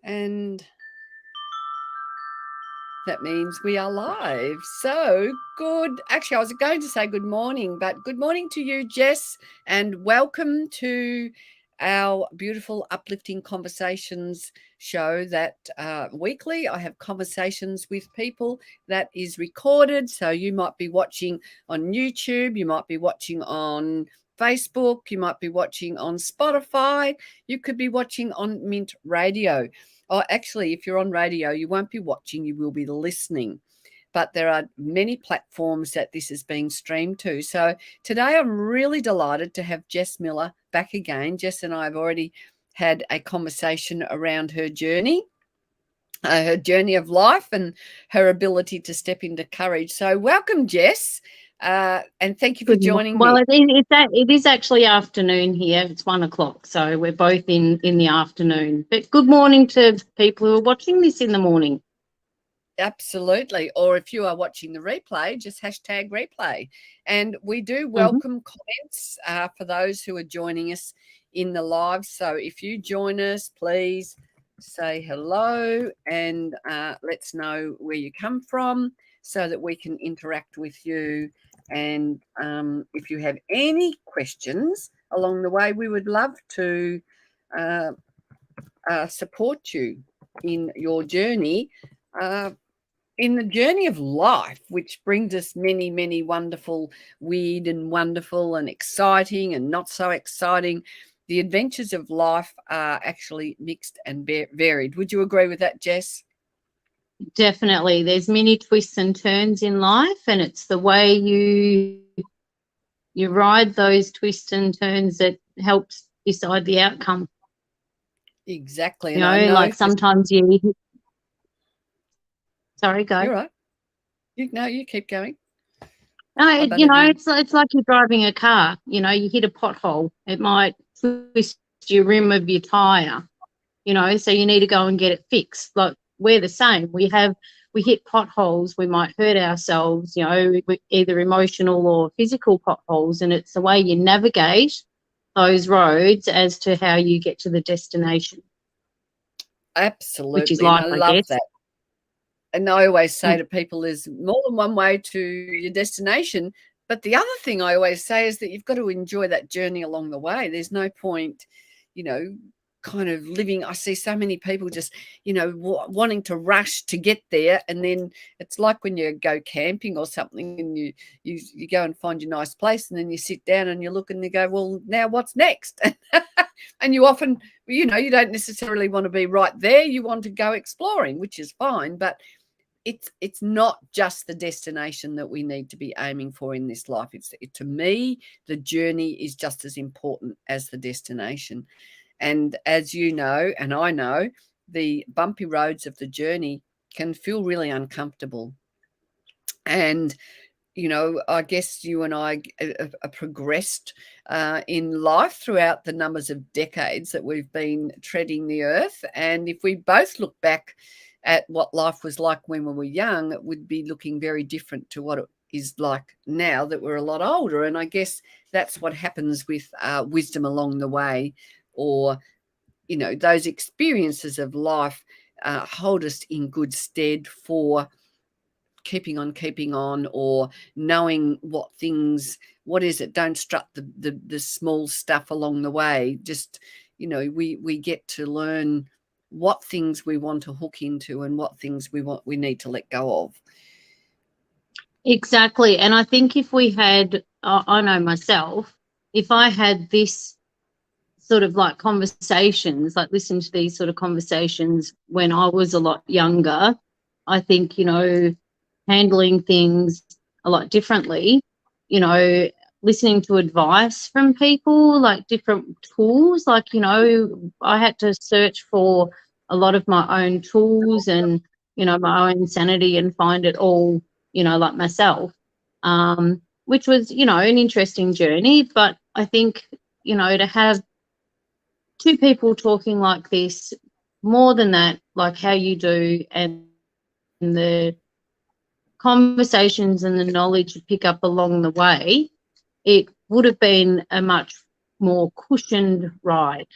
And that means we are live. So good. Actually, I was going to say good morning, but good morning to you, Jess, and welcome to our beautiful Uplifting Conversations show that weekly I have conversations with people that is recorded. So you might be watching on YouTube, you might be watching on Facebook, you might be watching on Spotify, you could be watching on Mint Radio. Oh, actually, if you're on radio, you won't be watching, you will be listening. But there are many platforms that this is being streamed to. So today I'm really delighted to have Jess Miller back again. Jess and I have already had a conversation around her journey of life and her ability to step into courage. So welcome, Jess. And thank you for joining me. Well, it is actually afternoon here. It's 1 o'clock, so we're both in the afternoon. But good morning to people who are watching this in the morning. Absolutely. Or if you are watching the replay, just hashtag replay. And we do welcome comments for those who are joining us in the live. So if you join us, please say hello and let's know where you come from so that we can interact with you. And if you have any questions along the way, we would love to support you in your journey, in the journey of life, which brings us many, many wonderful, weird and wonderful and exciting and not so exciting. The adventures of life are actually mixed and varied. Would you agree with that, Jess? Definitely. There's many twists and turns in life, and it's the way you ride those twists and turns that helps decide the outcome. Exactly. And I know like sometimes you... Sorry, go. You're right. You keep going. No, it's like you're driving a car. You hit a pothole. It might twist your rim of your tyre, so you need to go and get it fixed. Like, we're the same. We hit potholes. We might hurt ourselves, either emotional or physical potholes, and it's the way you navigate those roads as to how you get to the destination. Absolutely. Which is life, I love that. And I always say to people, there's more than one way to your destination. But the other thing I always say is that you've got to enjoy that journey along the way. There's no point, kind of living. I see so many people just, wanting to rush to get there. And then it's like when you go camping or something and you go and find your nice place and then you sit down and you look and you go, well, now what's next? And you often, you don't necessarily want to be right there. You want to go exploring, which is fine. But it's not just the destination that we need to be aiming for in this life. To me, the journey is just as important as the destination. And as you know, and I know, the bumpy roads of the journey can feel really uncomfortable. And, I guess you and I have progressed in life throughout the numbers of decades that we've been treading the earth. And if we both look back at what life was like when we were young, it would be looking very different to what it is like now that we're a lot older. And I guess that's what happens with wisdom along the way, or, those experiences of life hold us in good stead for keeping on, or knowing what is it, don't strut the small stuff along the way. Just, we get to learn what things we want to hook into and what things we need to let go of. Exactly. And I think if we had, I know myself, if I had this sort of like conversations, like listen to these sort of conversations when I was a lot younger, I think, handling things a lot differently, listening to advice from people, like different tools, like, I had to search for a lot of my own tools and, my own sanity and find it all, like myself, which was, an interesting journey. But I think, to have two people talking like this, more than that, like how you do, and the conversations and the knowledge you pick up along the way, it would have been a much more cushioned ride.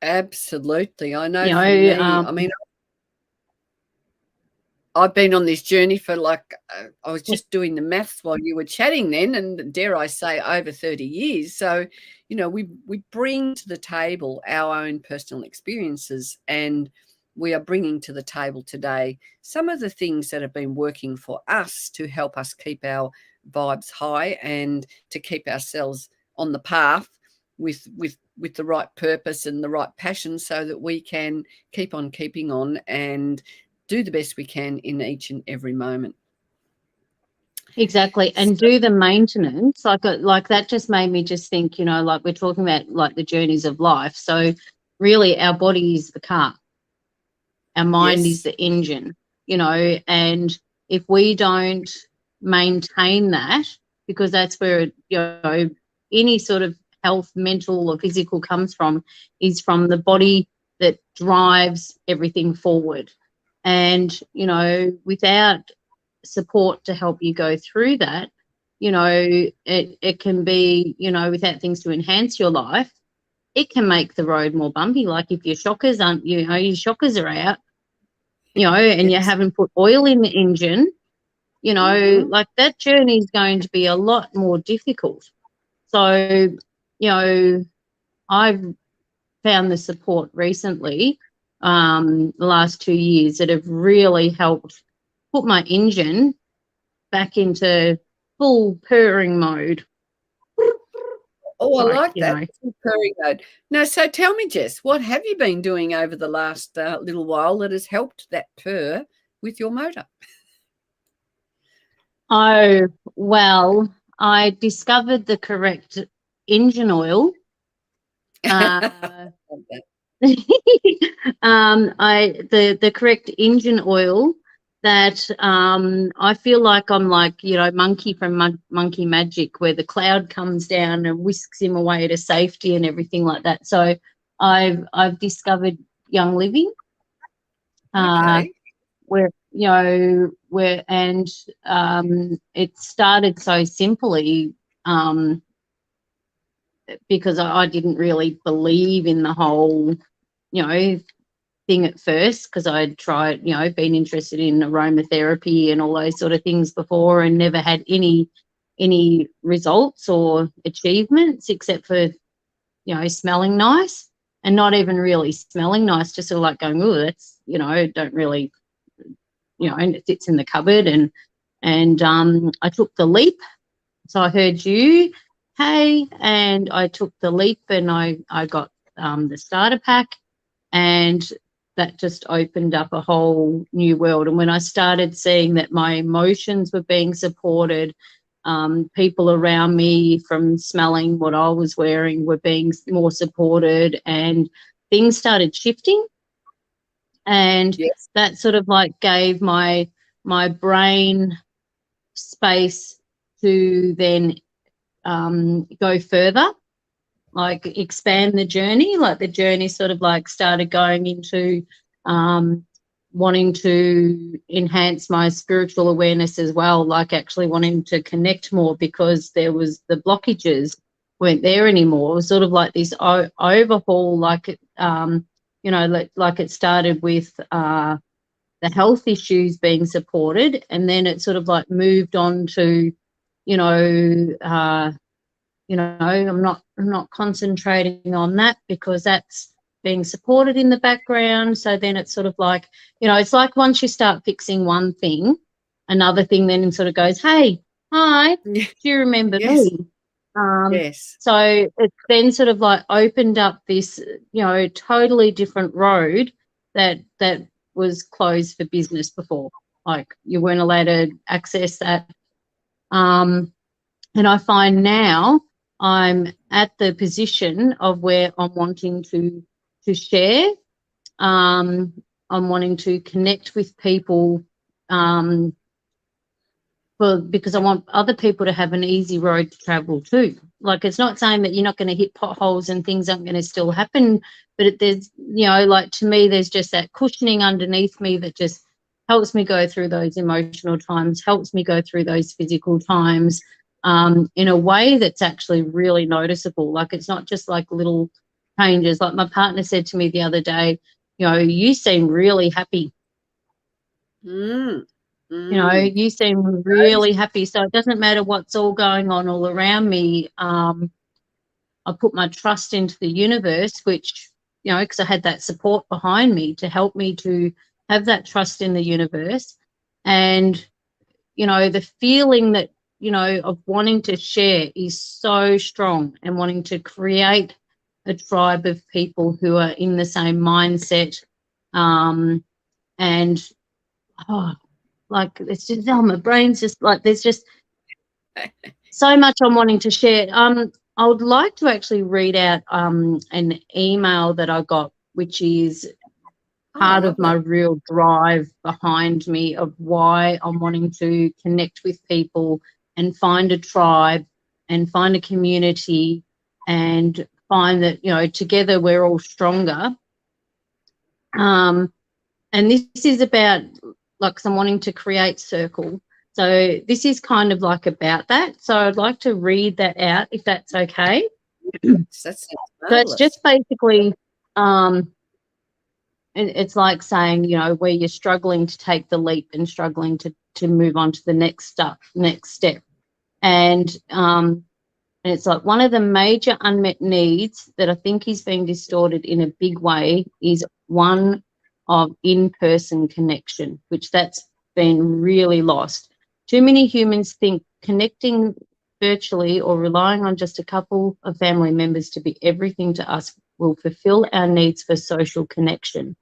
Absolutely. I know You for know, me, I mean, I've been on this journey for like, I was just doing the maths while you were chatting then, and dare I say, over 30 years. So, you know, we bring to the table our own personal experiences, and we are bringing to the table today some of the things that have been working for us to help us keep our vibes high and to keep ourselves on the path with the right purpose and the right passion, so that we can keep on keeping on and do the best we can in each and every moment. exactly, and So, do the maintenance. Like that just made me just think, you know, like we're talking about like the journeys of life. So really our body is the car, our mind is yes, the engine, you know, and if we don't maintain that, because that's where, you know, any sort of health, mental or physical, comes from, is from the body that drives everything forward. And, you know, without support to help you go through that, you know, it can be, you know, without things to enhance your life, it can make the road more bumpy. Like if your shockers aren't, you know, your shockers are out, you know, and you yes. haven't put oil in the engine, you know, Mm-hmm. like that journey is going to be a lot more difficult. So, you know, I've found the support recently, the last 2 years, that have really helped put my engine back into full purring mode. Oh, I Like, like you that. know, Very good. Now, so tell me, Jess, what have you been doing over the last little while that has helped that purr with your motor? oh, well, I discovered the correct engine oil. Uh, the correct engine oil that I feel like I'm like, you know, Monkey from Monkey Magic, where the cloud comes down and whisks him away to safety and everything like that. So I've discovered Young Living, uh, Okay. where, you know, where, and it started so simply, um, because I didn't really believe in the whole, you know, thing at first, because I'd tried, you know, been interested in aromatherapy and all those sort of things before, and never had any results or achievements, except for, you know, smelling nice, and not even really smelling nice, just sort of like going, oh, that's, you know, don't really, you know, and it sits in the cupboard. And I took the leap. So I heard you, hey, and I took the leap, and I got the starter pack, and that just opened up a whole new world. And when I started seeing that my emotions were being supported, people around me, from smelling what I was wearing, were being more supported, and things started shifting. And Yes. that sort of like gave my brain space to then go further, like expand the journey. Like the journey sort of like started going into wanting to enhance my spiritual awareness as well, like actually wanting to connect more, because there was the blockages weren't there anymore. It was sort of like this overhaul, like you know, like it started with the health issues being supported, and then it sort of like moved on to, you know, I'm not concentrating on that, because that's being supported in the background. So then it's sort of like, you know, it's like once you start fixing one thing, another thing then sort of goes, hey, hi, do you remember Yes. me? Um, Yes. so it's then sort of like opened up this, you know, totally different road that was closed for business before. Like you weren't allowed to access that. And I find now I'm at the position of where I'm wanting to share. Um, I'm wanting to connect with people, um, because I want other people to have an easy road to travel too. Like it's not saying that you're not going to hit potholes and things aren't going to still happen, but there's, you know, like to me, there's just that cushioning underneath me that just helps me go through those emotional times, helps me go through those physical times, in a way that's actually really noticeable. Like it's not just like little changes. Like my partner said to me the other day, you seem really happy. You seem really happy. So it doesn't matter what's all going on all around me. I put my trust into the universe, which, because I had that support behind me to help me to have that trust in the universe. And, the feeling that, of wanting to share is so strong, and wanting to create a tribe of people who are in the same mindset. It's just, my brain's just like, there's just so much I'm wanting to share. I would like to actually read out an email that I got, which is part of my real drive behind me of why I'm wanting to connect with people and find a tribe and find a community and find that, together we're all stronger. And this is about, like, I'm wanting to create circle. So this is kind of like about that. So I'd like to read that out, if that's okay. So it's just basically, it's like saying, where you're struggling to take the leap and struggling to move on to the next step. And it's like, one of the major unmet needs that I think is being distorted in a big way is one of in-person connection, which that's been really lost. Too many humans think connecting virtually or relying on just a couple of family members to be everything to us will fulfill our needs for social connection.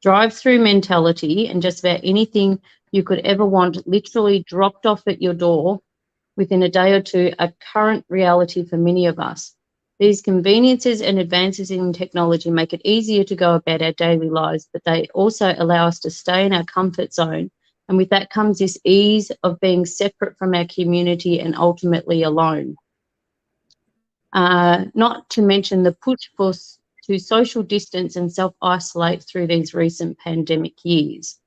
Drive-through mentality and just about anything you could ever want literally dropped off at your door within a day or two are current reality for many of us. These conveniences and advances in technology make it easier to go about our daily lives, but they also allow us to stay in our comfort zone. And with that comes this ease of being separate from our community and ultimately alone. Not to mention the push to social distance and self-isolate through these recent pandemic years.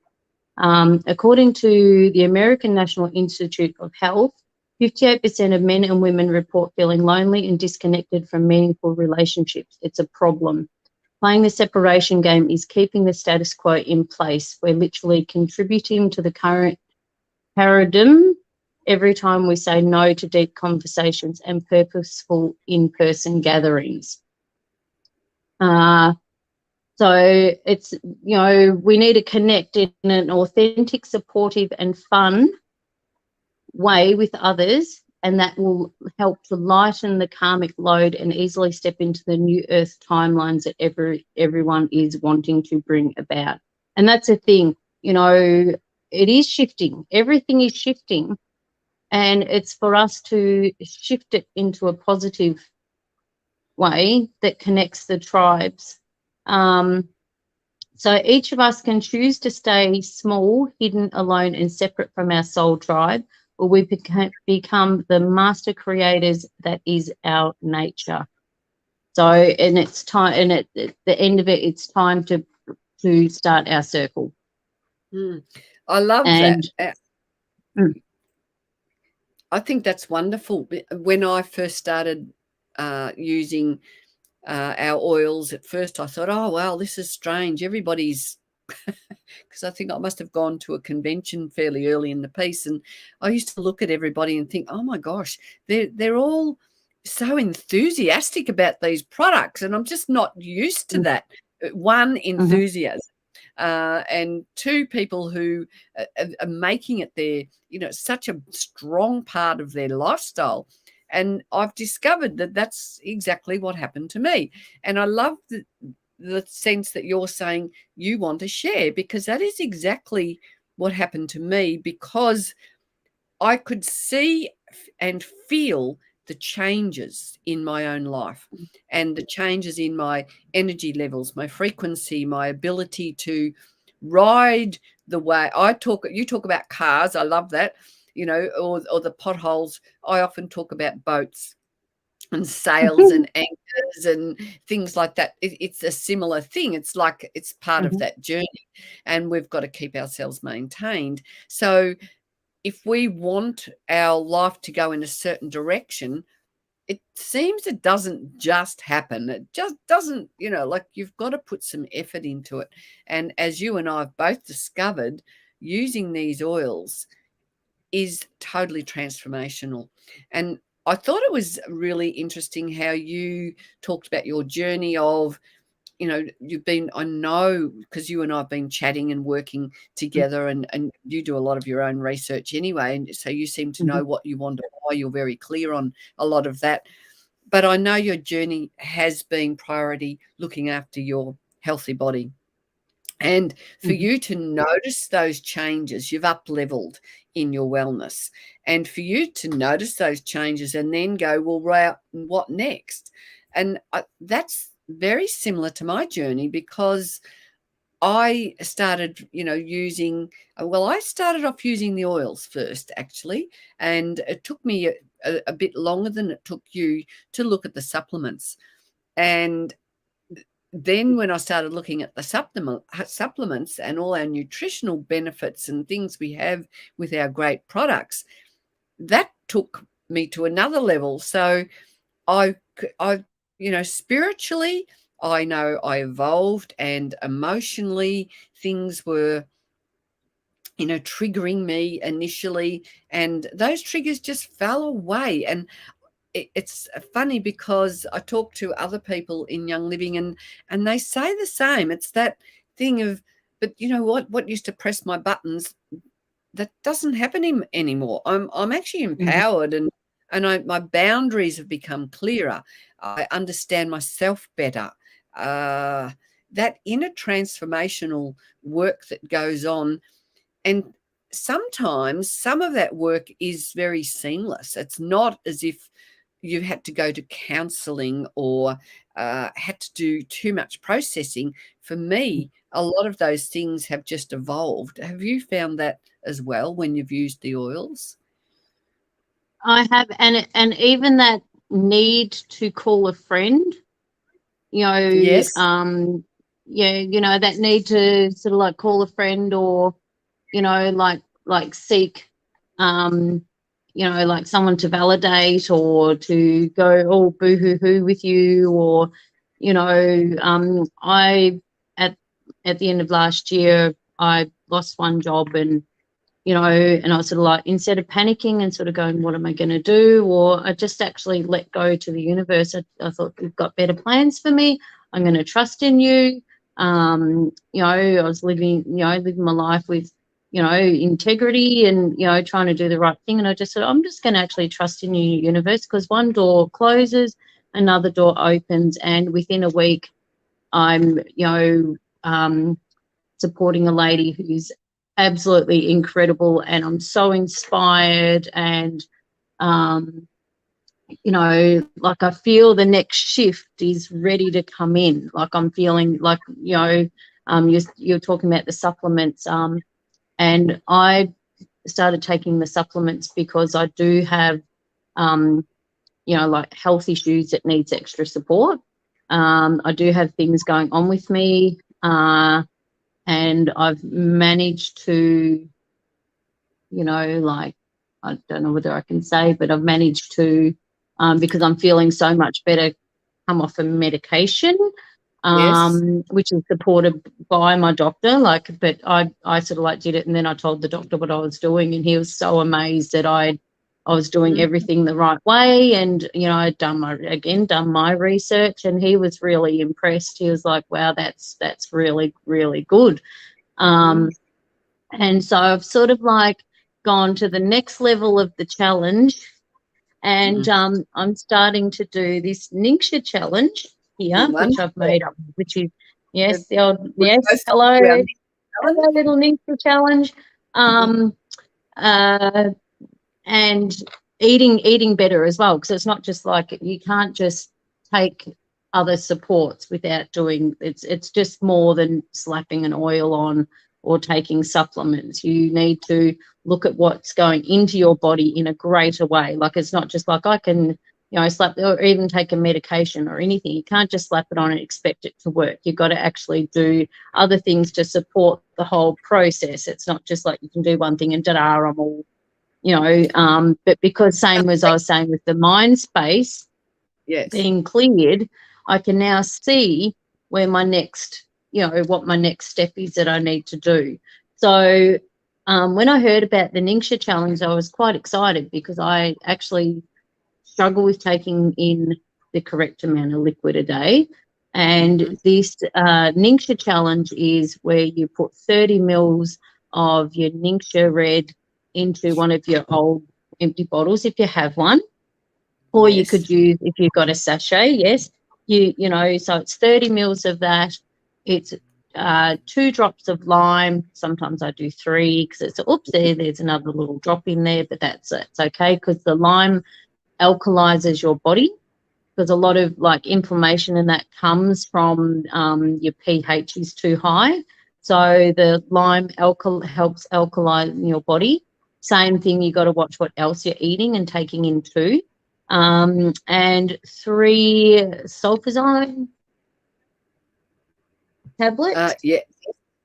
According to the American National Institute of Health, 58% of men and women report feeling lonely and disconnected from meaningful relationships. It's a problem. Playing the separation game is keeping the status quo in place. We're literally contributing to the current paradigm every time we say no to deep conversations and purposeful in-person gatherings. So it's, we need to connect in an authentic, supportive and fun way with others, and that will help to lighten the karmic load and easily step into the new earth timelines that everyone is wanting to bring about. And that's the thing, it is shifting. Everything is shifting, and it's for us to shift it into a positive way that connects the tribes. So each of us can choose to stay small, hidden, alone and separate from our soul tribe, or we become the master creators that is our nature. So, and it's time, and at the end of it, it's time to start our circle. I love that. I think that's wonderful. When I first started using our oils, at first I thought, oh, wow, this is strange. Everybody's, because I think I must have gone to a convention fairly early in the piece, and I used to look at everybody and think, oh my gosh, they're all so enthusiastic about these products, and I'm just not used to that. One, enthusiasm. And two, people who are making it their, such a strong part of their lifestyle. And I've discovered that that's exactly what happened to me. And I love the sense that you're saying you want to share, because that is exactly what happened to me, because I could see and feel the changes in my own life and the changes in my energy levels, my frequency, my ability to ride the way you talk about cars. I love that, or the potholes. I often talk about boats and sails and anchors and things like that. It's a similar thing. It's like it's part of that journey, and we've got to keep ourselves maintained. So if we want our life to go in a certain direction, it seems it doesn't just happen. It just doesn't, like you've got to put some effort into it. And as you and I have both discovered, using these oils is totally transformational. And I thought it was really interesting how you talked about your journey of, I know, because you and I have been chatting and working together, and you do a lot of your own research anyway. And so you seem to know what you want and why. You're very clear on a lot of that. But I know your journey has been priority looking after your healthy body. And for you to notice those changes, you've up-leveled in your wellness. And for you to notice those changes and then go, well, what next? And that's very similar to my journey, because I started, I started off using the oils first, actually. And it took me a bit longer than it took you to look at the supplements. And then when I started looking at the supplements and all our nutritional benefits and things we have with our great products, that took me to another level. So I spiritually, I know I evolved, and emotionally things were, triggering me initially, and those triggers just fell away. And it's funny because I talk to other people in Young Living, and they say the same. It's that thing of, but you know what used to press my buttons, that doesn't happen anymore. I'm actually empowered, and my boundaries have become clearer. I understand myself better. That inner transformational work that goes on, and sometimes some of that work is very seamless. It's not as if you had to go to counselling or had to do too much processing. For me, a lot of those things have just evolved. Have you found that as well when you've used the oils? I have, and even that need to call a friend, Yes. That need to sort of like call a friend, or like seek like someone to validate, or to go all boo hoo hoo with you, or I at the end of last year I lost one job, and and I was sort of like, instead of panicking and sort of going, what am I going to do? Or I just actually let go to the universe. I thought, you've got better plans for me. I'm going to trust in you. I was living my life with, integrity, and, trying to do the right thing. And I just said, I'm just going to actually trust in you, universe, because one door closes, another door opens. And within a week, I'm, supporting a lady who's absolutely incredible, and I'm so inspired, and like I feel the next shift is ready to come in. Like I'm feeling like, you're talking about the supplements, and I started taking the supplements because I do have like health issues that needs extra support. I do have things going on with me, and I've managed to, like, I don't know whether I can say, but I've managed to, because I'm feeling so much better, come off a medication, Yes. which is supported by my doctor. But I sort of like did it, and then I told the doctor what I was doing, and he was so amazed that I was doing everything the right way. And, I'd done my research, and he was really impressed. He was like, wow, that's really, really good. And so I've sort of like gone to the next level of the challenge, and I'm starting to do this Ningxia challenge here, which I've made up, which is, hello, little Ningxia challenge. And eating better as well, because it's not just like, you can't just take other supports without doing, it's just more than slapping an oil on or taking supplements. You need to look at what's going into your body in a greater way. Like, it's not just like I can, slap, or even take a medication or anything. You can't just slap it on and expect it to work. You've got to actually do other things to support the whole process. It's not just like you can do one thing and I'm all, but because, same as I was saying with the mind space, Yes. being cleared, I can now see where my next, what my next step is that I need to do. So when I heard about the Ningxia challenge, I was quite excited because I actually struggle with taking in the correct amount of liquid a day. And this Ningxia challenge is where you put 30 mils of your Ningxia red into one of your old empty bottles if you have one. Or you could use, if you've got a sachet, yes, so it's 30 mils of that. It's 2 drops of lime. Sometimes I do 3 because it's, there's another little drop in there, but it's okay because the lime alkalizes your body, because a lot of like inflammation and that comes from your pH is too high. So the lime helps alkaline your body. Same thing, you got to watch what else you're eating and taking in too. And 3 sulfazine tablets.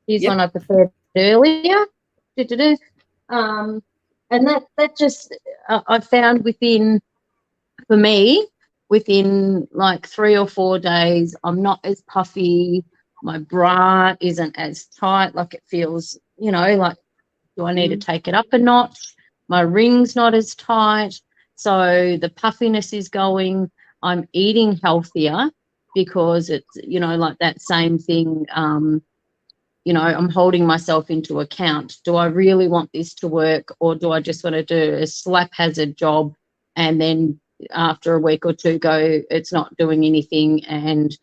Here's one I prepared earlier. And that just I found for me, within like 3 or 4 days, I'm not as puffy. My bra isn't as tight. Like it feels, like, do I need to take it up a notch? My ring's not as tight. So the puffiness is going. I'm eating healthier because it's, like that same thing. I'm holding myself into account. Do I really want this to work, or do I just want to do a slap hazard job and then after a week or two go, it's not doing anything, and,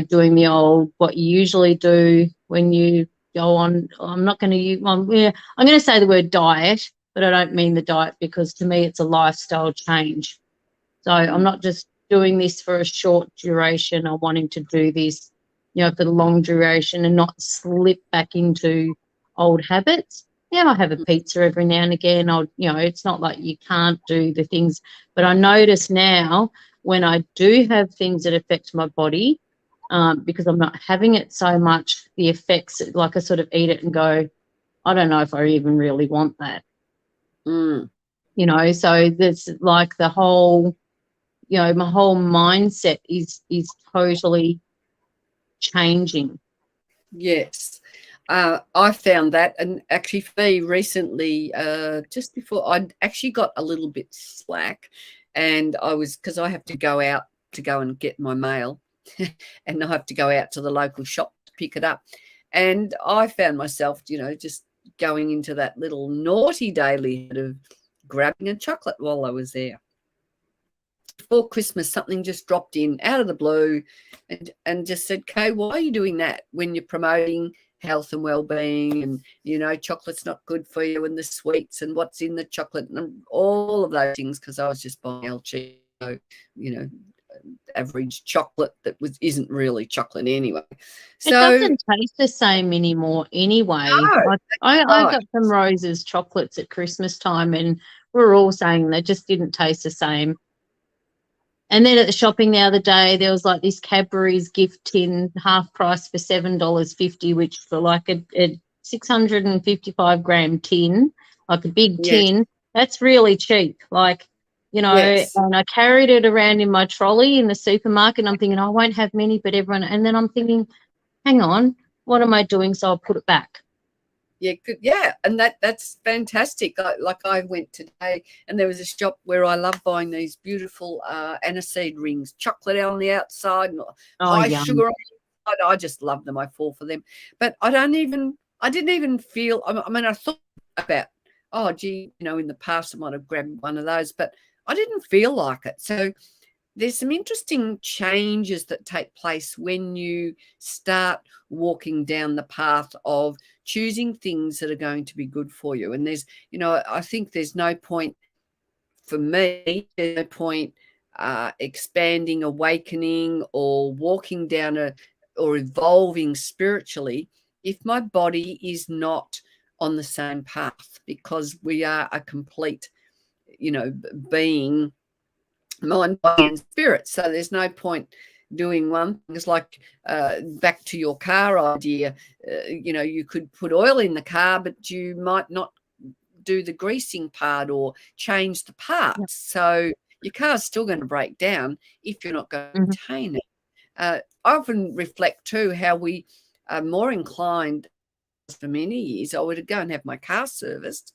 doing the old, what you usually do when you go on, I'm not going to use, I'm going to say the word diet, but I don't mean the diet, because to me it's a lifestyle change. So I'm not just doing this for a short duration. I'm wanting to do this, for the long duration and not slip back into old habits. Yeah, I have a pizza every now and again. It's not like you can't do the things, but I notice now when I do have things that affect my body, because I'm not having it so much, the effects, like I sort of eat it and go, I don't know if I even really want that. So there's like the whole, my whole mindset is totally changing. Yes. I found that, and actually for me recently, just before I actually got a little bit slack, and because I have to go out to go and get my mail and I have to go out to the local shop to pick it up. And I found myself, just going into that little naughty daily habit of grabbing a chocolate while I was there. Before Christmas, something just dropped in out of the blue and just said, Kay, why are you doing that when you're promoting health and well-being, and, chocolate's not good for you, and the sweets and what's in the chocolate and all of those things, because I was just buying El Cheapo, average chocolate that isn't really chocolate anyway. It doesn't taste the same anymore anyway. No, I got some Rose's chocolates at Christmas time, and we were all saying they just didn't taste the same. And then at the shopping the other day, there was like this Cadbury's gift tin, half price for $7.50, which for like a 655 gram tin, like a big tin, that's really cheap. Like, and I carried it around in my trolley in the supermarket, and I'm thinking, I won't have many, but everyone, and then I'm thinking, hang on, what am I doing? So I'll put it back. Yeah, good. Yeah, and that's fantastic. I went today, and there was a shop where I love buying these beautiful aniseed rings, chocolate on the outside and high sugar on the inside. I just love them. I fall for them. But I didn't even feel. I mean, I thought about, oh, gee, in the past I might have grabbed one of those, but I didn't feel like it. So there's some interesting changes that take place when you start walking down the path of choosing things that are going to be good for you. And there's, I think there's no point for me, there's no point expanding, awakening, or walking down or evolving spiritually if my body is not on the same path, because we are a complete, being, mind, body, and spirit. So there's no point doing one thing. It's like back to your car idea. You could put oil in the car, but you might not do the greasing part or change the parts. So your car's still going to break down if you're not going to Mhm. maintain it. I often reflect too how we are more inclined. For many years, I would go and have my car serviced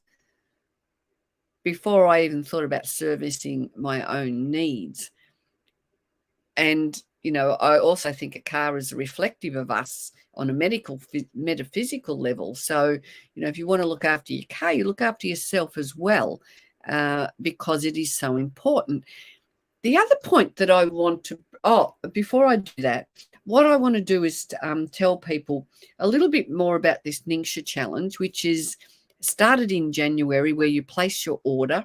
before I even thought about servicing my own needs. And, I also think a car is reflective of us on a metaphysical level. So, if you want to look after your car, you look after yourself as well, because it is so important. The other point that I want to, before I do that, what I want to do is tell people a little bit more about this Ningxia Challenge, which is started in January, where you place your order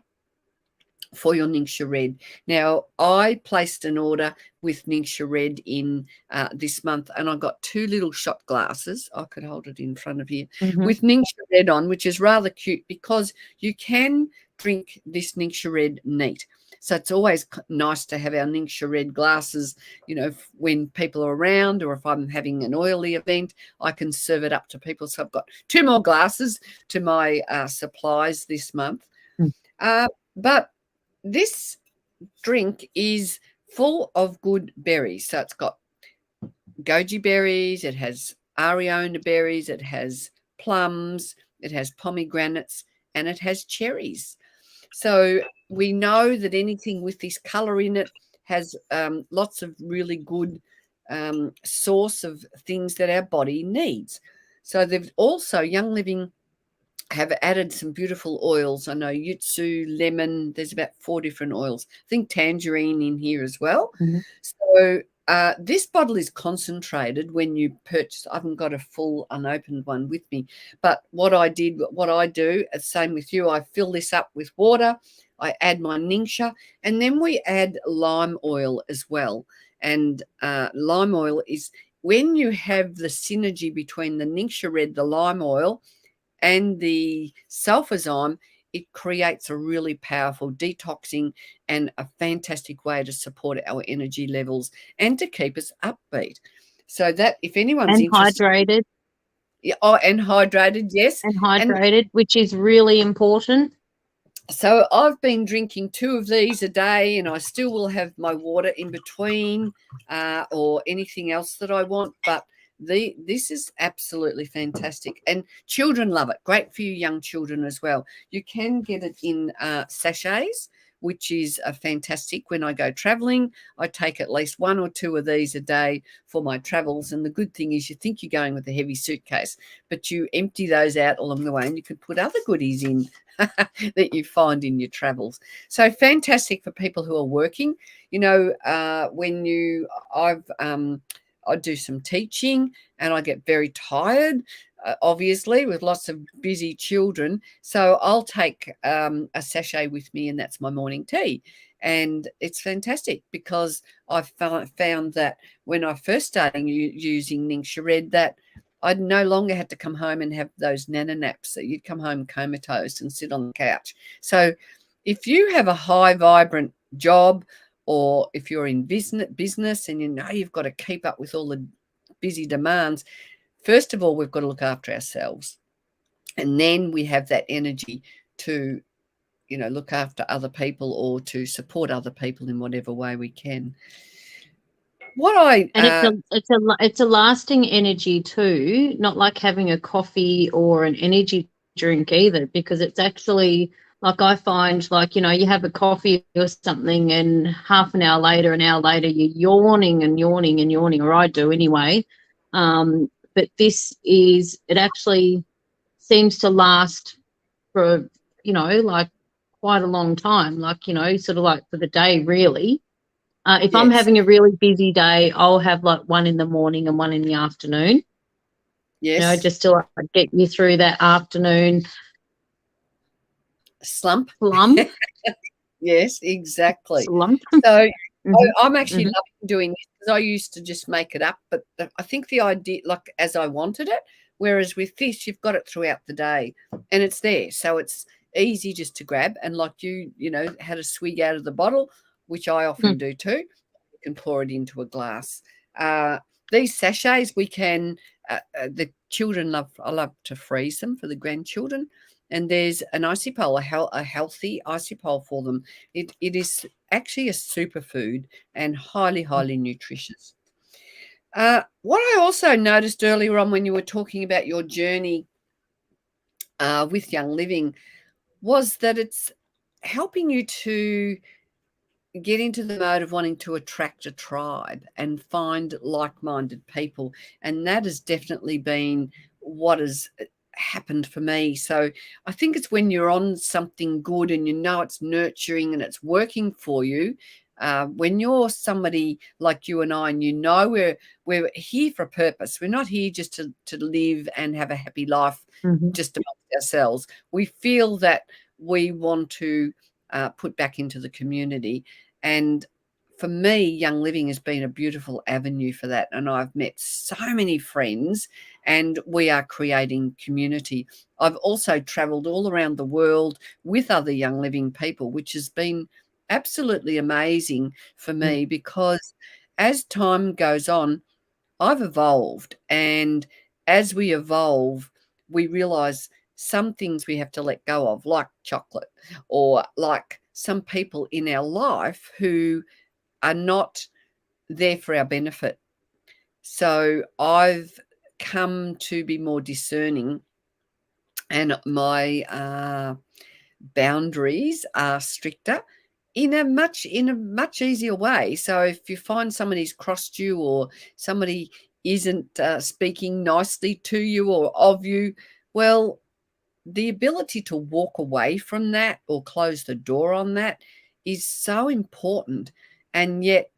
for your Ningxia Red. Now, I placed an order with Ningxia Red in this month, and I got 2 little shot glasses. I could hold it in front of you with Ningxia Red on, which is rather cute because you can drink this Ningxia Red neat. So it's always nice to have our Ningxia Red glasses, when people are around, or if I'm having an oily event, I can serve it up to people. So I've got 2 more glasses to my supplies this month. But this drink is full of good berries. So it's got goji berries, it has Ariona berries, it has plums, it has pomegranates, and it has cherries. So we know that anything with this colour in it has lots of really good source of things that our body needs. So they've also, Young Living have added some beautiful oils. I know Yutsu, lemon, there's about 4 different oils. I think tangerine in here as well. So this bottle is concentrated when you purchase. I haven't got a full unopened one with me, but what I do, same with you, I fill this up with water, I add my Ningxia, and then we add lime oil as well. And lime oil is when you have the synergy between the Ningxia Red, the lime oil, and the sulfazyme, it creates a really powerful detoxing and a fantastic way to support our energy levels and to keep us upbeat. So that if anyone's interested, hydrated. And hydrated, yes. And hydrated, which is really important. So I've been drinking 2 of these a day, and I still will have my water in between, or anything else that I want. But this is absolutely fantastic, and children love it. Great for you young children as well. You can get it in sachets, which is fantastic. When I go traveling, I take at least 1 or 2 of these a day for my travels. And the good thing is, you think you're going with a heavy suitcase, but you empty those out along the way, and you can put other goodies in that you find in your travels. So fantastic for people who are working. I do some teaching, and I get very tired, obviously, with lots of busy children. So I'll take a sachet with me, and that's my morning tea. And it's fantastic because I've found that when I first started using Ningxia Red, that I no longer had to come home and have those nana naps that you'd come home comatose and sit on the couch. So if you have a high, vibrant job, or if you're in business and you've got to keep up with all the busy demands, first of all, we've got to look after ourselves. And then we have that energy to, look after other people or to support other people in whatever way we can. It's a lasting energy too, not like having a coffee or an energy drink either, because it's actually, like, I find, like, you have a coffee or something, and half an hour later, you're yawning and yawning and yawning, or I do anyway. But it actually seems to last for, like, quite a long time, like, sort of like for the day, really. If I'm having a really busy day, I'll have like 1 in the morning and 1 in the afternoon. Yes. Just to get you through that afternoon slump. Yes, exactly. Slump. So I'm actually loving doing this, because I used to just make it up, but I think the idea, like, as I wanted it, whereas with this, you've got it throughout the day and it's there. So it's easy just to grab, and like you had a swig out of the bottle, which I often do too. You can pour it into a glass. These sachets, we can, the children love, I love to freeze them for the grandchildren. and there's an icy pole, a healthy icy pole for them. It is actually a superfood and highly, highly nutritious. What I also noticed earlier on when you were talking about your journey with Young Living was that it's helping you to get into the mode of wanting to attract a tribe and find like-minded people. And that has definitely been what has happened for me. So I think it's when you're on something good and you know it's nurturing and it's working for you. When you're somebody like you and I, and you know we're here for a purpose. We're not here just to live and have a happy life just amongst ourselves. We feel that we want to put back into the community. And for me, Young Living has been a beautiful avenue for that. And I've met so many friends and we are creating community. I've also traveled all around the world with other Young Living people, which has been absolutely amazing for me, because as time goes on, I've evolved. And as we evolve, we realize some things we have to let go of, like chocolate, or like some people in our life who are not there for our benefit. So I've come to be more discerning, and my boundaries are stricter in a much easier way. So if you find somebody's crossed you, or somebody isn't speaking nicely to you or of you, well, the ability to walk away from that or close the door on that is so important. And yet,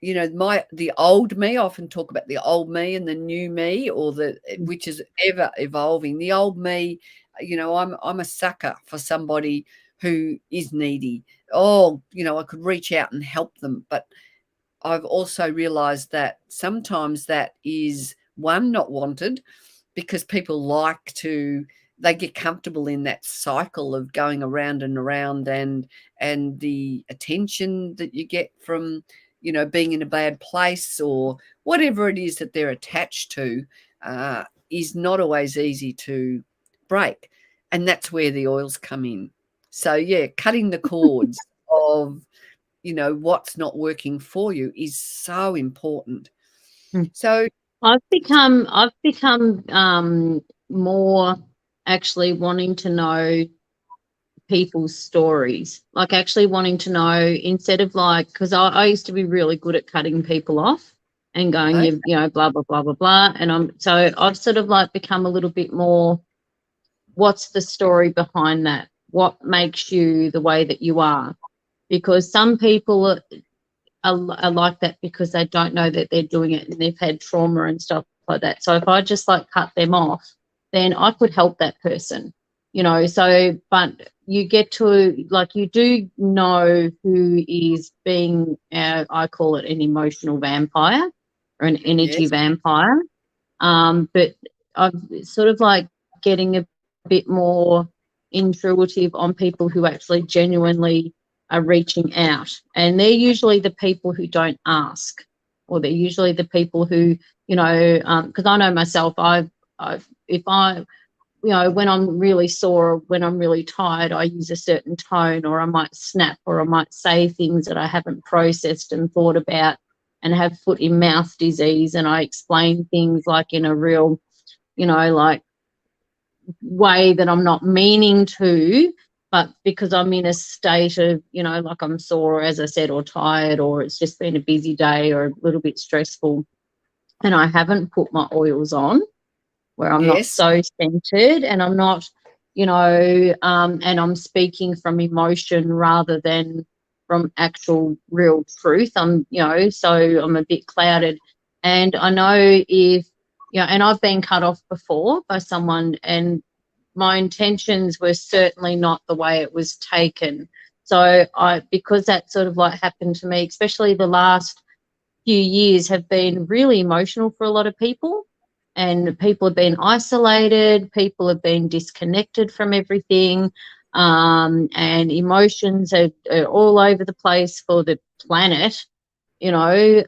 you know, the old me, I often talk about the old me and the new me, or which is ever evolving. The old me, you know, I'm a sucker for somebody who is needy. Oh, you know, I could reach out and help them. But I've also realized that sometimes that is, one, not wanted, because people they get comfortable in that cycle of going around and around, and the attention that you get from, you know, being in a bad place or whatever it is that they're attached to is not always easy to break. And that's where the oils come in. So yeah, cutting the cords of, you know, what's not working for you is so important. So I've become more actually wanting to know people's stories, like actually wanting to know, instead of like, because I used to be really good at cutting people off and going, you know, blah blah blah blah blah, and I've sort of like become a little bit more, what's the story behind that, what makes you the way that you are, because some people are like that because they don't know that they're doing it and they've had trauma and stuff like that. So if I just like cut them off, then I could help that person, you know. So but you get to, like, you do know who is being I call it an emotional vampire or an energy vampire, but I'm sort of like getting a bit more intuitive on people who actually genuinely are reaching out, and they're usually the people who don't ask, or they're usually the people who, you know, because I know myself, if I, you know, when I'm really sore or when I'm really tired, I use a certain tone, or I might snap, or I might say things that I haven't processed and thought about, and have foot in mouth disease, and I explain things like in a real, you know, like way that I'm not meaning to, but because I'm in a state of, you know, like I'm sore, as I said, or tired, or it's just been a busy day or a little bit stressful, and I haven't put my oils on, where I'm not so centered, and I'm not, you know, and I'm speaking from emotion rather than from actual real truth. I'm, you know, so I'm a bit clouded. And I know if, you know, and I've been cut off before by someone, and my intentions were certainly not the way it was taken. So because that sort of like happened to me, especially the last few years have been really emotional for a lot of people, and people have been isolated, people have been disconnected from everything, and emotions are all over the place for the planet, you know.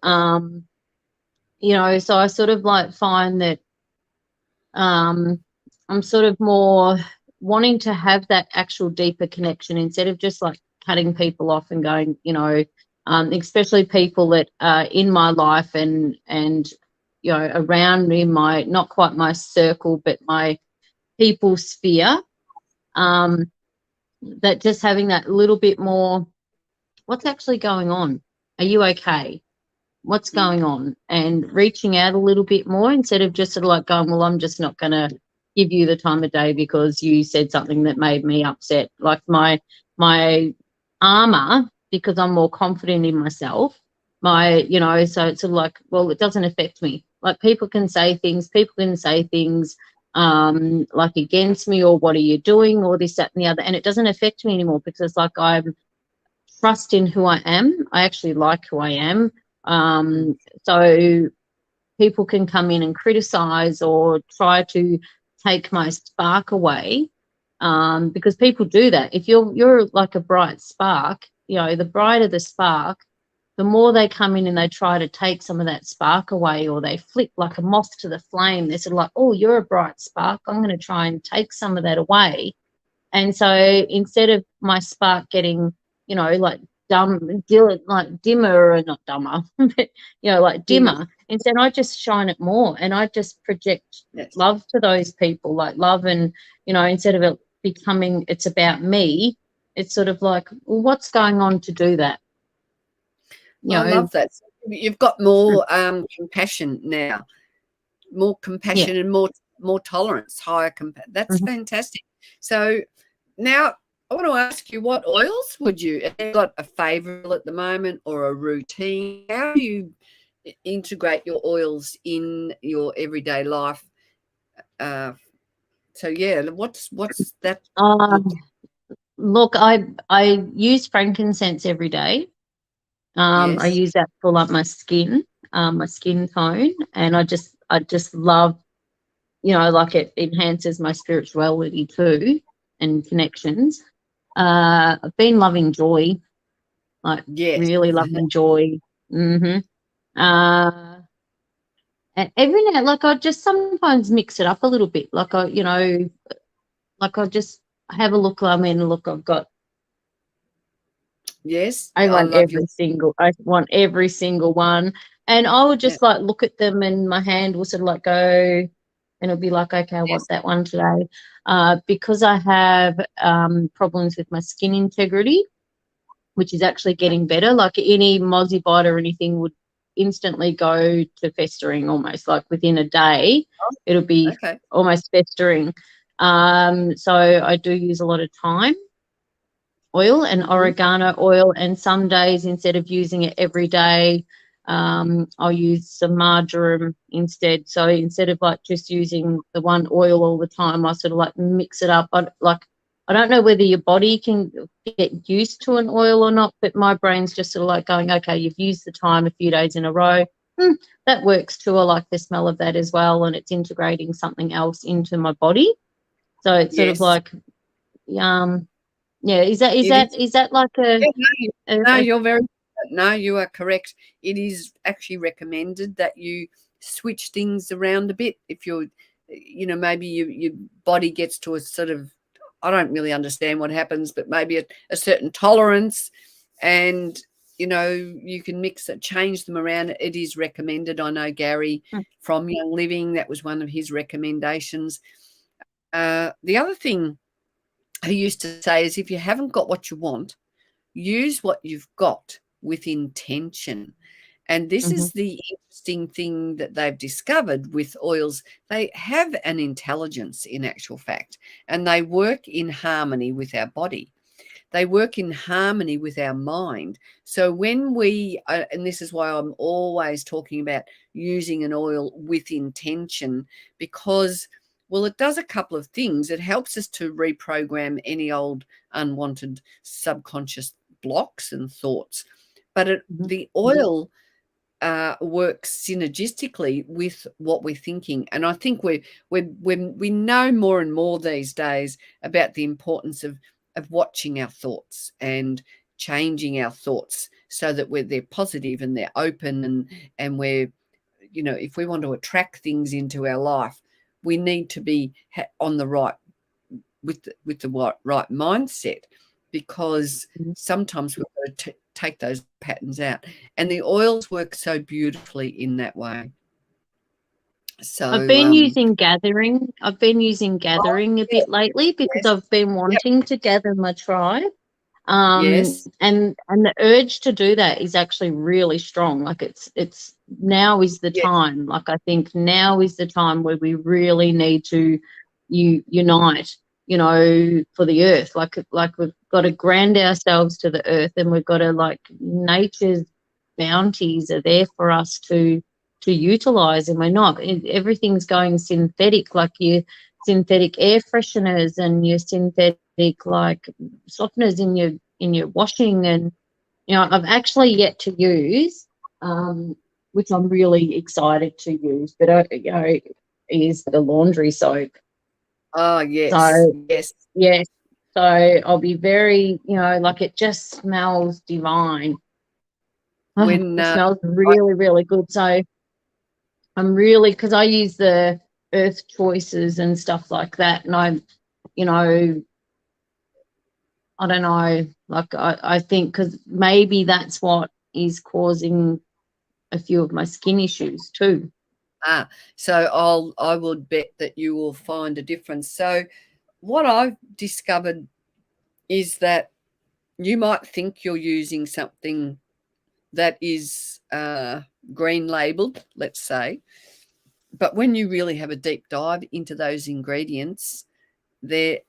You know, so I sort of like find that I'm sort of more wanting to have that actual deeper connection instead of just like cutting people off and going, you know, especially people that are in my life and you know, around me, my not quite my circle, but my people sphere. That just having that little bit more, what's actually going on? Are you okay? What's going on? And reaching out a little bit more instead of just sort of like going, well, I'm just not going to give you the time of day because you said something that made me upset. Like my armor, because I'm more confident in myself, you know, so it's sort of like, well, it doesn't affect me. Like people can say things like against me, or what are you doing, or this, that, and the other, and it doesn't affect me anymore because like I'm trust in who I am. I actually like who I am. So people can come in and criticize or try to take my spark away, because people do that. If you're like a bright spark, you know, the brighter the spark, the more they come in and they try to take some of that spark away, or they flip like a moth to the flame. They're sort of like, oh, you're a bright spark, I'm going to try and take some of that away. And so instead of my spark getting, you know, like dimmer, or not dumber, but, you know, like dimmer, instead I just shine it more and I just project love to those people, like love. And, you know, instead of it becoming it's about me, it's sort of like, well, what's going on to do that? I love that. You've got more compassion now, more compassion, and more tolerance, higher that's fantastic. So now I want to ask you, what oils would you have you got a favorite at the moment, or a routine? How do you integrate your oils in your everyday life? So yeah, what's that? Look, I use frankincense every day. I use that for like my skin tone, and I just love, you know, like it enhances my spirituality too and connections. I've been loving joy, like really loving joy. And every now, like I just sometimes mix it up a little bit. Like I, you know, like I just have a look. I mean, look, I've got. I want every single one, and I would just like look at them, and my hand will sort of like go, and it'll be like, okay, I want that one today, because I have problems with my skin integrity, which is actually getting better. Like any mozzie bite or anything would instantly go to festering, almost like within a day, it'll be almost festering. So I do use a lot of thyme oil and oregano oil, and some days instead of using it every day, I'll use some marjoram instead. So instead of like just using the one oil all the time, I sort of like mix it up. I don't know whether your body can get used to an oil or not, but my brain's just sort of like going, okay, you've used the thyme a few days in a row. That works too. I like the smell of that as well, and it's integrating something else into my body. So it's sort of like, yeah, is that like a? No, you are correct. It is actually recommended that you switch things around a bit if you're, you know, maybe your body gets to a sort of, I don't really understand what happens, but maybe a certain tolerance, and you know, you can change them around. It is recommended. I know Gary from Young Living, that was one of his recommendations. The other thing he used to say is, if you haven't got what you want, use what you've got with intention. And this is the interesting thing that they've discovered with oils. They have an intelligence in actual fact, and they work in harmony with our body. They work in harmony with our mind. So when and this is why I'm always talking about using an oil with intention, because, well, it does a couple of things. It helps us to reprogram any old unwanted subconscious blocks and thoughts. But the oil works synergistically with what we're thinking. And I think we know more and more these days about the importance of watching our thoughts and changing our thoughts so that they're positive and they're open, and we're, you know, if we want to attract things into our life, we need to be on the right with the right mindset, because sometimes we've got to take those patterns out, and the oils work so beautifully in that way. So I've been using gathering. I've been using gathering a bit lately because I've been wanting to gather my tribe. yes, And the urge to do that is actually really strong. Like it's now is the yes, time. Like I think now is the time where we really need to unite, you know, for the earth. Like we've got to ground ourselves to the earth, and we've got to, like, nature's bounties are there for us to utilize, and we're not. Everything's going synthetic, like your synthetic air fresheners and your synthetic, like, softeners in your washing. And you know, I've actually yet to use, which I'm really excited to use, but you know, is the laundry soap. oh yes, So yes. yeah, so I'll be very, you know, like, it just smells divine. When It smells really, really good. So I'm really, because I use the earth choices and stuff like that, and I, you know, I don't know, like, I think because maybe that's what is causing a few of my skin issues too. So I would bet that you will find a difference. So what I've discovered is that you might think you're using something that is green labeled, let's say, but when you really have a deep dive into those ingredients, they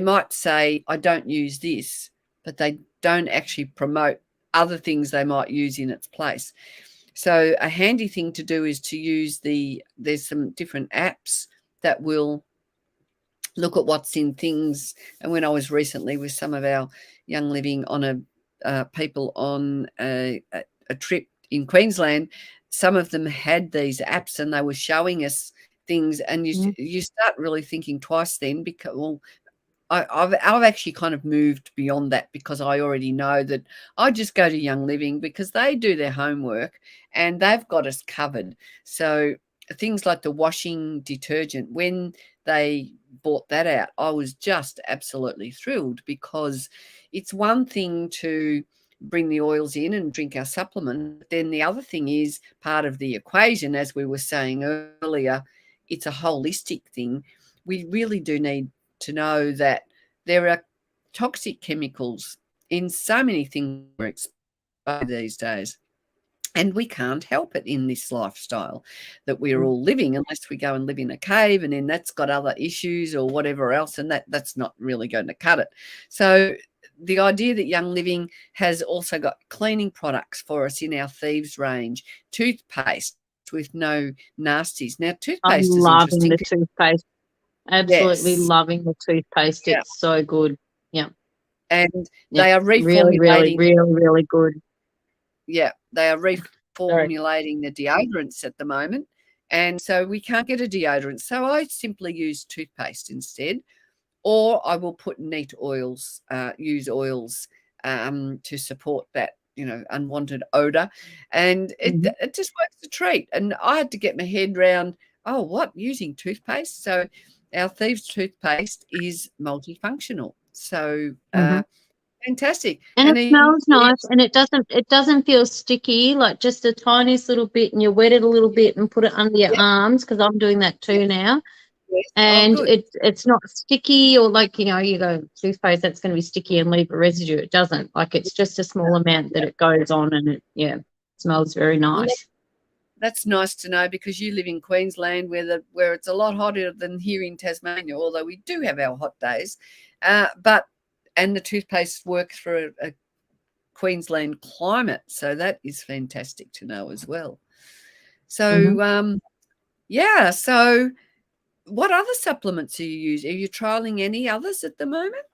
might say, I don't use this, but they don't actually promote other things they might use in its place. So a handy thing to do is to use there's some different apps that will look at what's in things. And when I was recently with some of our Young Living on people on a trip in Queensland, some of them had these apps and they were showing us things, and you start really thinking twice then, because, well, I've actually kind of moved beyond that, because I already know that I just go to Young Living because they do their homework and they've got us covered. So things like the washing detergent, when they bought that out, I was just absolutely thrilled, because it's one thing to bring the oils in and drink our supplement. Then the other thing is part of the equation, as we were saying earlier, it's a holistic thing. We really do need to know that there are toxic chemicals in so many things we're exposed these days. And we can't help it in this lifestyle that we're all living, unless we go and live in a cave, and then that's got other issues or whatever else, and that's not really going to cut it. So the idea that Young Living has also got cleaning products for us in our Thieves range, toothpaste with no nasties. Now, I'm toothpaste is loving interesting. the toothpaste. Absolutely Yes. loving the toothpaste. Yeah. It's so good. Yeah. And Yeah. they are Really, really, reformulating. really, really good. Yeah, they are Sorry. reformulating the deodorants at the moment, and so we can't get a deodorant. So I simply use toothpaste instead, or I will put neat oils, use oils to support that, unwanted odor, and it just works a treat. And I had to get my head around, oh, what, using toothpaste? So our Thieves toothpaste is multifunctional. So Mm-hmm. fantastic. And And it smells nice, and it doesn't feel sticky, like just a tiniest little bit, and you wet it a little bit and put it under your yep, arms, because I'm doing that too now. yes. Oh, And good. it's not sticky, or, like, you know, you go toothpaste that's going to be sticky and leave a residue. It doesn't. Like, it's just a small amount that it goes on, and it smells very Well, nice. that's nice to know, because you live in Queensland where it's a lot hotter than here in Tasmania, although we do have our hot days. And the toothpaste works for a Queensland climate, so that is fantastic to know as well. So so what other supplements are you using? Are you trialing any others at the moment?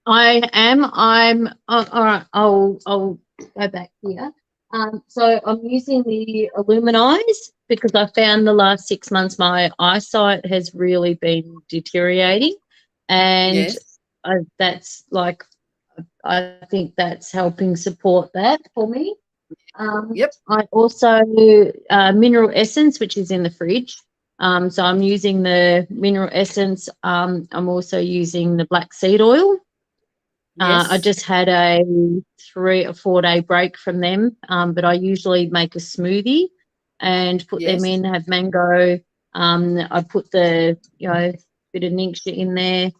I am. All right. I'll go back here. So I'm using the Illuminize, because I found the last 6 months my eyesight has really been deteriorating, and Yes. that's like, I think that's helping support that for me. Yep. I also, Mineral Essence, which is in the fridge. So I'm using the mineral essence. I'm also using the black seed oil. I Yes. just had a 3 or 4 day break from them, but I usually make a smoothie and put them Yes. in, have mango. I put the, bit of Ningxia in there,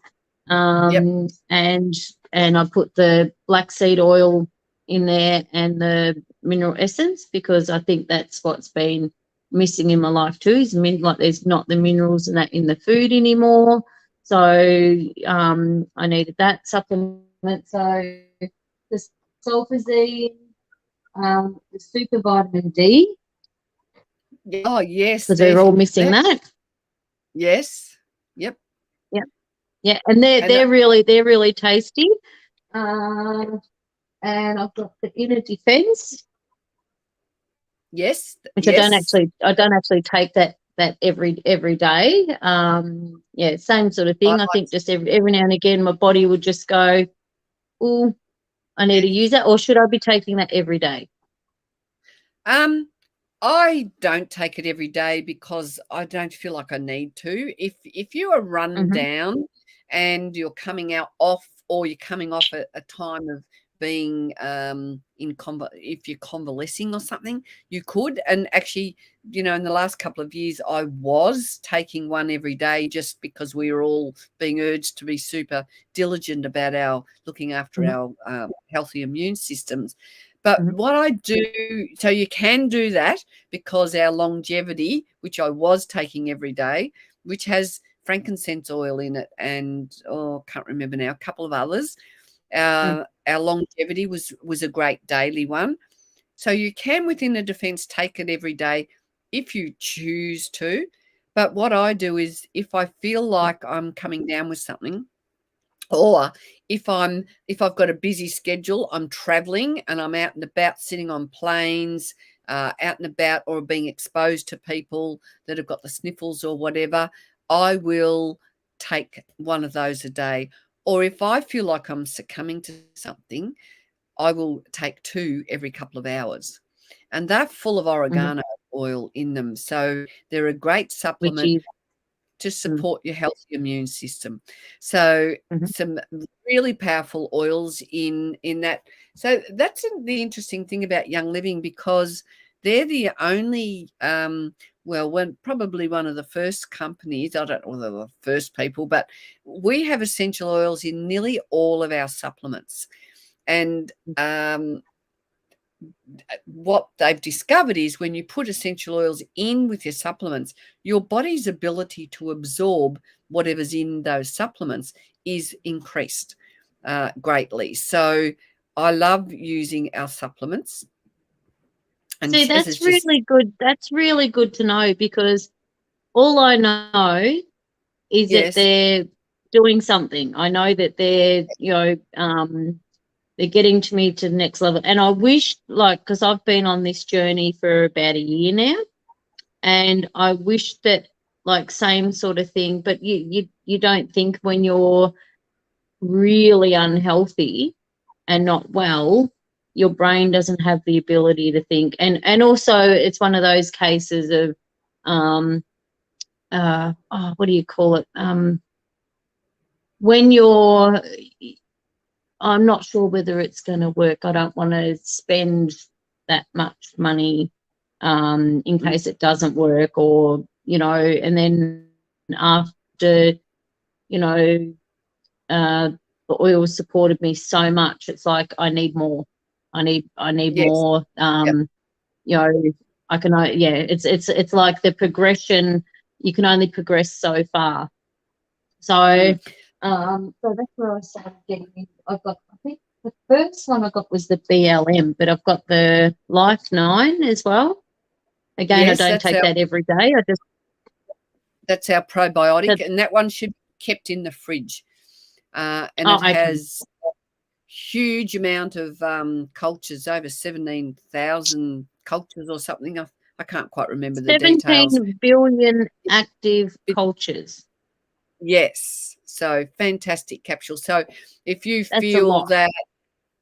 Yep. and I put the black seed oil in there and the mineral essence, because I think that's what's been missing in my life too, is like there's not the minerals and that in the food anymore. So I needed that supplement. So the sulfazine, the super vitamin D, Oh, yes. because we're There's all missing that. that. Yes. Yep. Yeah, and they're And they're really tasty. And I've got the inner defense, yes. which Yes. I don't actually take that every day. Yeah, same sort of I thing. I like. think just every now and again my body would just go, oh, I need to Yes. use that, or should I be taking that every day? I don't take it every day because I don't feel like I need to. If you are run Mm-hmm. down and you're coming out off, or you're coming off a time of being if you're convalescing or something, you could. And actually, in the last couple of years, I was taking one every day just because we were all being urged to be super diligent about our looking after Mm-hmm. our healthy immune systems. But Mm-hmm. what I do, so you can do that, because our longevity, which I was taking every day, which has frankincense oil in it, and can't remember now, a couple of others. Our longevity was a great daily one. So you can, within the defense, take it every day if you choose to. But what I do is, if I feel like I'm coming down with something, or if I've got a busy schedule, I'm traveling and I'm out and about, sitting on planes, out and about, or being exposed to people that have got the sniffles or whatever, I will take one of those a day. Or if I feel like I'm succumbing to something, I will take 2 every couple of hours. And they're full of Mm-hmm. oregano oil in them. So they're a great Which supplement is to mm-hmm. support your healthy immune system. So some really powerful oils in that. So that's the interesting thing about Young Living, because they're the only probably one of the first companies, I don't know whether the first people, but we have essential oils in nearly all of our supplements. And what they've discovered is, when you put essential oils in with your supplements, your body's ability to absorb whatever's in those supplements is increased greatly. So I love using our supplements. And See, Jess is that's just, really good. That's really good to know, because all I know is that yes, they're doing something. I know that they're getting to me to the next level. And I wish, because I've been on this journey for about a year now, and I wish that, same sort of thing. But you don't think, when you're really unhealthy and not well, your brain doesn't have the ability to think. And also, it's one of those cases of what do you call it, when you're, I'm not sure whether it's going to work. I don't want to spend that much money in case it doesn't work, or and then after, you know the oil supported me so much, it's like I need more. I need yes, more. yep, I can, yeah, it's like the progression. You can only progress so far. So, mm, so that's where I started getting in. I think the first one I got was the BLM, but I've got the Life 9 as well. Again, I yes, don't take that every day. I just, that's our probiotic, that, and that one should be kept in the fridge. And oh, it okay. has huge amount of cultures, over 17,000 cultures or something. I can't quite remember the details. 17 billion active cultures. Yes, so fantastic capsule. So if you That's a feel lot. that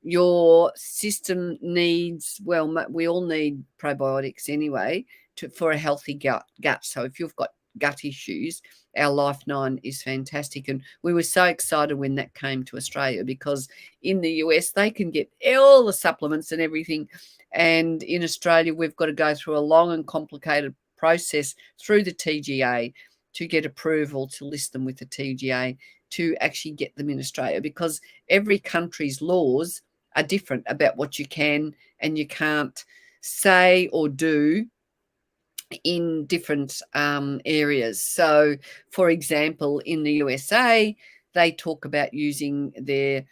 your system needs, well, we all need probiotics anyway for a healthy gut. So if you've got gut issues, our Life 9 is fantastic. And we were so excited when that came to Australia, because in the US they can get all the supplements and everything, and in Australia we've got to go through a long and complicated process through the TGA to get approval to list them with the TGA to actually get them in Australia, because every country's laws are different about what you can and you can't say or do in different areas. So, for example, in the USA, they talk about using their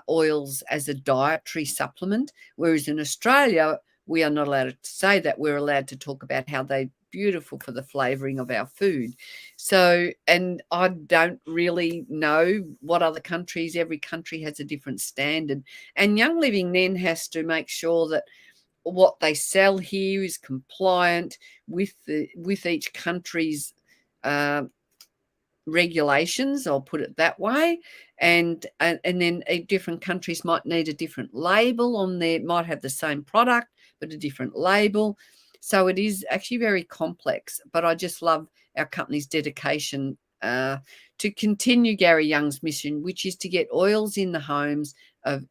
oils as a dietary supplement, whereas in Australia, we are not allowed to say that. We're allowed to talk about how they're beautiful for the flavoring of our food. So, and I don't really know what other countries, every country has a different standard. And Young Living then has to make sure that what they sell here is compliant with each country's regulations, I'll put it that way. And then different countries might need a different label on there, might have the same product but a different label. So it is actually very complex, but I just love our company's dedication to continue Gary Young's mission, which is to get oils in the homes of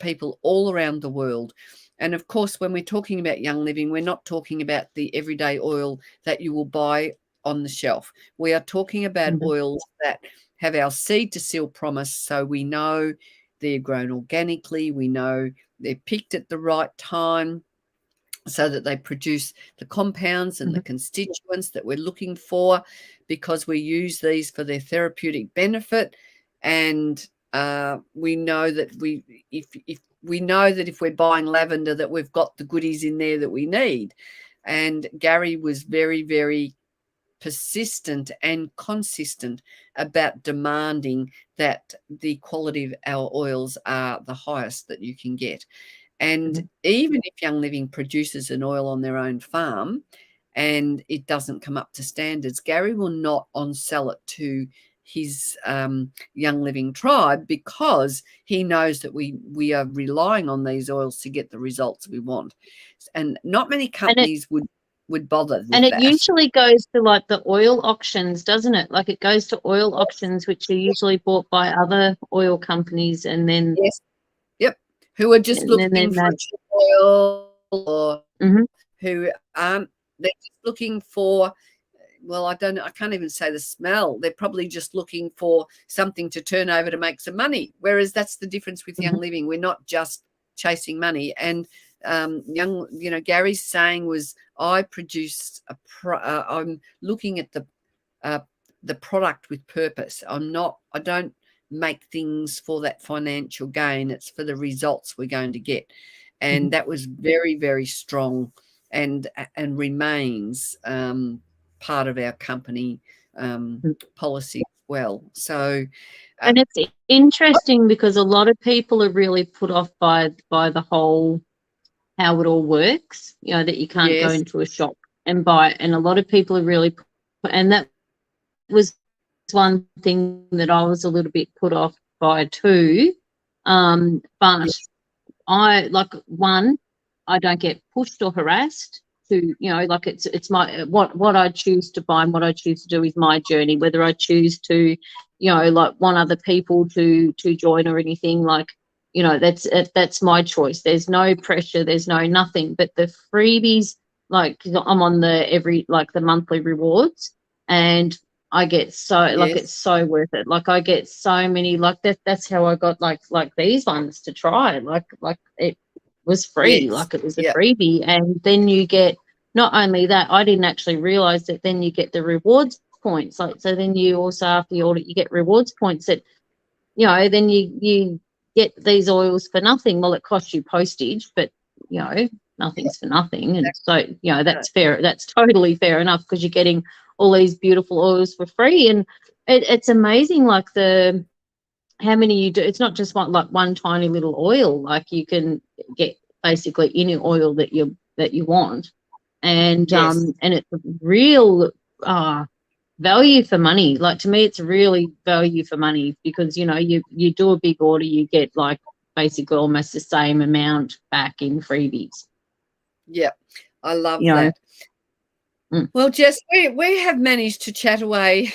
people all around the world. And of course, when we're talking about Young Living, we're not talking about the everyday oil that you will buy on the shelf. We are talking about oils that have our seed to seal promise, so we know they're grown organically, we know they're picked at the right time, so that they produce the compounds and the constituents that we're looking for, because we use these for their therapeutic benefit. And we know that if we're buying lavender, that we've got the goodies in there that we need. And Gary was very, very persistent and consistent about demanding that the quality of our oils are the highest that you can get. And even if Young Living produces an oil on their own farm and it doesn't come up to standards, Gary will not on-sell it to his Young Living tribe, because he knows that we are relying on these oils to get the results we want. And not many companies would bother with and it that. usually goes to like the oil auctions, doesn't it? Like it goes to oil auctions, which are usually bought by other oil companies, and then who are just looking for cheap oil, or who aren't, they're just looking for, well, I can't even say the smell. They're probably just looking for something to turn over to make some money. Whereas that's the difference with Young Living. We're not just chasing money. And Gary's saying was, I produced I'm looking at the product with purpose. I don't make things for that financial gain. It's for the results we're going to get. And that was very, very strong, and remains part of our company policy as well. So and it's interesting because a lot of people are really put off by the whole how it all works, that you can't go into a shop and buy it. And a lot of people are really, and that was one thing that I was a little bit put off by too. But I I don't get pushed or harassed to, it's my, what I choose to buy and what I choose to do is my journey, whether I choose to, want other people to join or anything, that's my choice. There's no pressure, there's no nothing. But the freebies, I'm on the monthly rewards, and I get it's so worth it. I get so many, that's how I got like these ones to try. It was free, it was a freebie. And then you get, not only that, I didn't actually realize that then you get the rewards points. So then you also, after the audit, you get rewards points that, then you get these oils for nothing. Well, it costs you postage, but nothing's for nothing. And so that's fair. That's totally fair enough, because you're getting all these beautiful oils for free. And it's amazing, how many you do. It's not just one tiny little oil. You can get basically any oil that you want, and and it's a real value for money. To me, it's really value for money, because you do a big order, you get basically almost the same amount back in freebies. Yeah, I love that. Well, Jess, we have managed to chat away,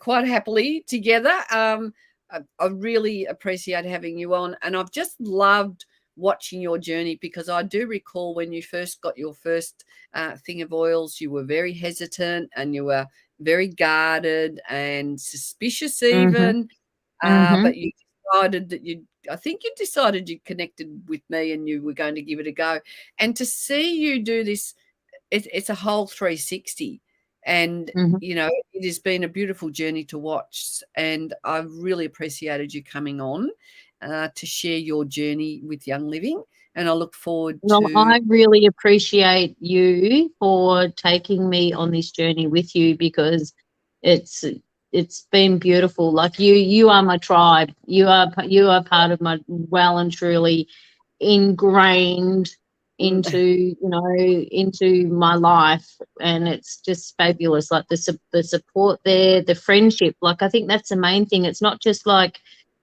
quite happily together. I really appreciate having you on, and I've just loved watching your journey, because I do recall when you first got your first thing of oils, you were very hesitant and you were very guarded and suspicious even. But you decided that I think you decided you connected with me and you were going to give it a go. And to see you do this, it's a whole 360, and it has been a beautiful journey to watch, and I've really appreciated you coming on to share your journey with Young Living, and I look forward Well, to I really appreciate you for taking me on this journey with you, because it's been beautiful. Like you are my tribe. You are part of my well and truly ingrained into into my life, and it's just fabulous. Like the support there, the friendship. Like, I think that's the main thing. It's not just like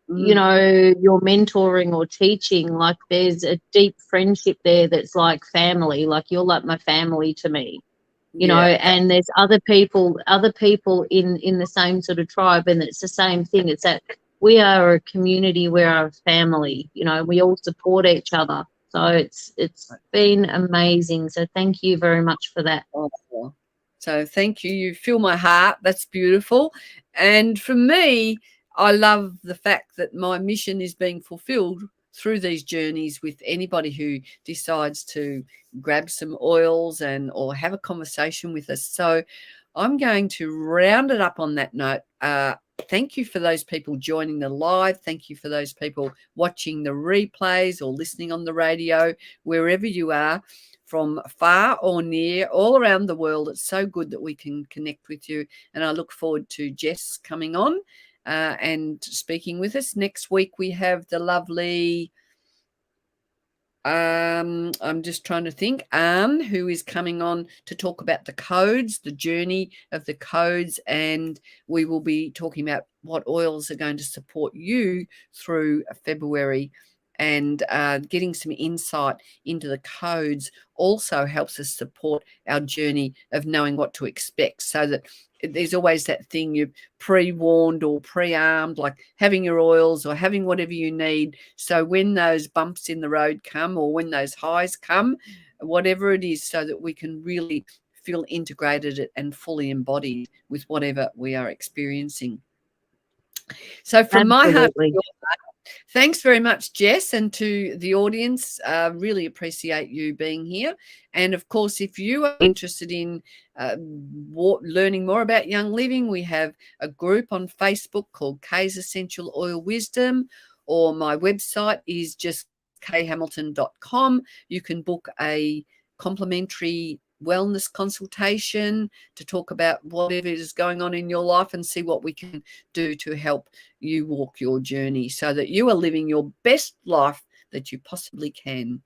you're mentoring or teaching. Like, there's a deep friendship there that's like family. Like, you're like my family to me, and there's other people in the same sort of tribe, and it's the same thing. It's that we are a community, we're a family, we all support each other. So it's been amazing. So thank you very much for that. So thank you. You fill my heart. That's beautiful. And for me, I love the fact that my mission is being fulfilled through these journeys with anybody who decides to grab some oils or have a conversation with us. So I'm going to round it up on that note. Thank you for those people joining the live. Thank you for those people watching the replays or listening on the radio, wherever you are, from far or near, all around the world. It's so good that we can connect with you. And I look forward to Jess coming on and speaking with us. Next week, we have the lovely... I'm just trying to think. Anne, who is coming on to talk about the codes, the journey of the codes, and we will be talking about what oils are going to support you through February. And getting some insight into the codes also helps us support our journey of knowing what to expect, so that there's always that thing, you're pre-warned or pre-armed, like having your oils or having whatever you need. So when those bumps in the road come, or when those highs come, whatever it is, so that we can really feel integrated and fully embodied with whatever we are experiencing. So from my heart to your heart, thanks very much, Jess, and to the audience. Really appreciate you being here. And of course, if you are interested in learning more about Young Living, we have a group on Facebook called Kay's Essential Oil Wisdom, or my website is just kayhamilton.com. You can book a complimentary wellness consultation to talk about whatever is going on in your life and see what we can do to help you walk your journey so that you are living your best life that you possibly can.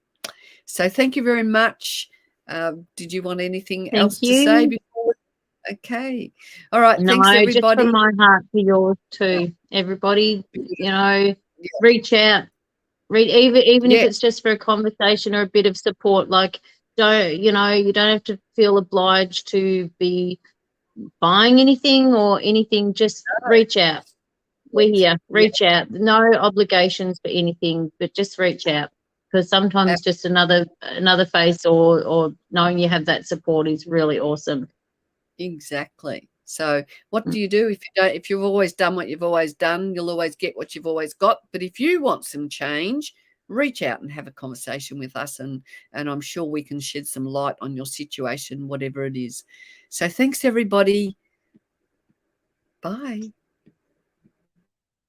So thank you very much. Did you want anything else to say before? Okay. All right. No, thanks, everybody. just from my heart to yours too. Everybody, reach out. Even if it's just for a conversation or a bit of support. Like, you don't have to feel obliged to be buying anything or anything. Just reach out. We're here. Reach out. No obligations for anything, but just reach out, because sometimes just another face or knowing you have that support is really awesome. Exactly. So what do you do if you've always done what you've always done? You'll always get what you've always got. But if you want some change, reach out and have a conversation with us, and I'm sure we can shed some light on your situation, whatever it is. So thanks, everybody. Bye.